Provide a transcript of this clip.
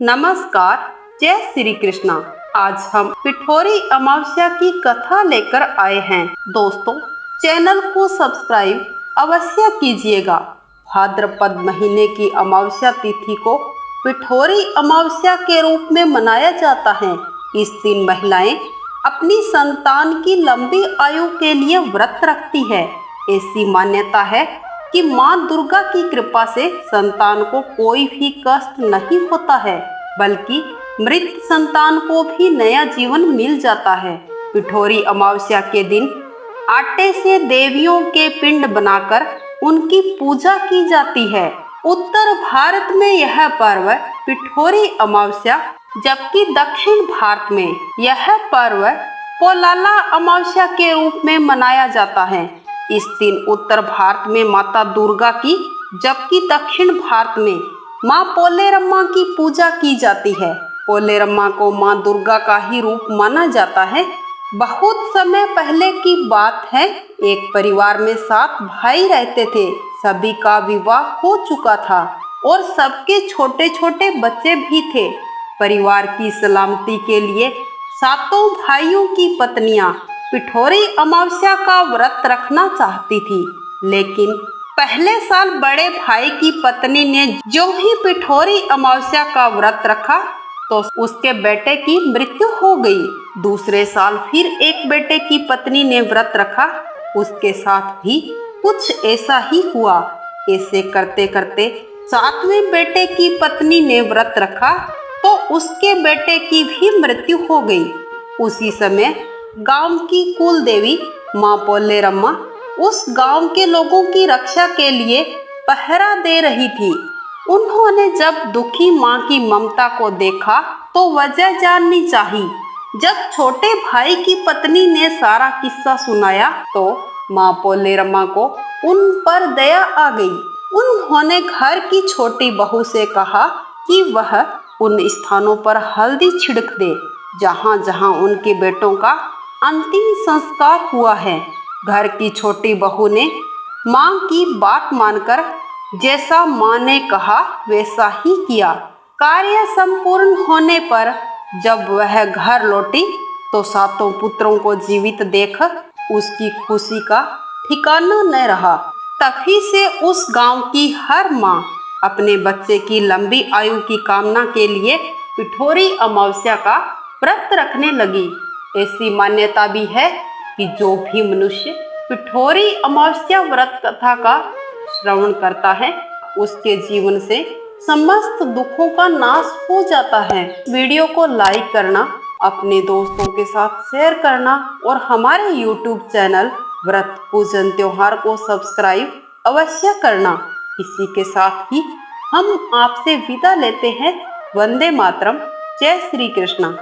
नमस्कार, जय श्री कृष्णा। आज हम पिठोरी अमावस्या की कथा लेकर आए हैं। दोस्तों, चैनल को सब्सक्राइब अवश्य कीजिएगा। भाद्रपद महीने की अमावस्या तिथि को पिठोरी अमावस्या के रूप में मनाया जाता है। इस दिन महिलाएं अपनी संतान की लंबी आयु के लिए व्रत रखती है। ऐसी मान्यता है कि मां दुर्गा की कृपा से संतान को कोई भी कष्ट नहीं होता है, बल्कि मृत संतान को भी नया जीवन मिल जाता है। पिठोरी अमावस्या के दिन आटे से देवियों के पिंड बनाकर उनकी पूजा की जाती है। उत्तर भारत में यह पर्व पिठोरी अमावस्या, जबकि दक्षिण भारत में यह पर्व पोलाला अमावस्या के रूप में मनाया जाता है। इस दिन उत्तर भारत में माता दुर्गा की, जबकि दक्षिण भारत में मां पोलेरम्मा की पूजा की जाती है। पोलेरम्मा को मां दुर्गा का ही रूप माना जाता है। बहुत समय पहले की बात है, एक परिवार में 7 भाई रहते थे। सभी का विवाह हो चुका था और सबके छोटे छोटे बच्चे भी थे। परिवार की सलामती के लिए 7 भाइयों की पत्नियां पिठोरी अमावस्या का व्रत रखना चाहती थी, लेकिन पहले साल बड़े भाई की पत्नी ने जो ही पिठोरी अमावस्या का व्रत रखा तो उसके बेटे की मृत्यु हो गई। दूसरे साल फिर एक बेटे की पत्नी ने व्रत रखा, उसके साथ भी कुछ ऐसा ही हुआ। ऐसे करते करते 7वें बेटे की पत्नी ने व्रत रखा तो उसके बेटे की भी मृत्यु हो गई। उसी समय गांव की कुल देवी मां पोलेरम्मा उस गांव के लोगों की रक्षा के लिए पहरा दे रही थी। उन्होंने जब दुखी मां की ममता को देखा तो वजह जाननी चाहिए। जब छोटे भाई की पत्नी ने सारा किस्सा सुनाया तो मां पोलेरम्मा को उन पर दया आ गई। उन्होंने घर की छोटी बहू से कहा कि वह उन स्थानों पर हल्दी छिड़क दे जहां जहां उनके बेटों का अंतिम संस्कार हुआ है। घर की छोटी बहू ने मां की बात मानकर जैसा मां ने कहा वैसा ही किया। कार्य संपूर्ण होने पर जब वह घर लौटी तो 7 पुत्रों को जीवित देख उसकी खुशी का ठिकाना न रहा। तभी से उस गांव की हर मां अपने बच्चे की लंबी आयु की कामना के लिए पिठोरी अमावस्या का व्रत रखने लगी। ऐसी मान्यता भी है कि जो भी मनुष्य पिठोरी अमावस्या व्रत कथा का श्रवण करता है उसके जीवन से समस्त दुखों का नाश हो जाता है। वीडियो को लाइक करना, अपने दोस्तों के साथ शेयर करना और हमारे YouTube चैनल व्रत पूजन त्योहार को सब्सक्राइब अवश्य करना। इसी के साथ ही हम आपसे विदा लेते हैं। वंदे मातरम। जय श्री कृष्णा।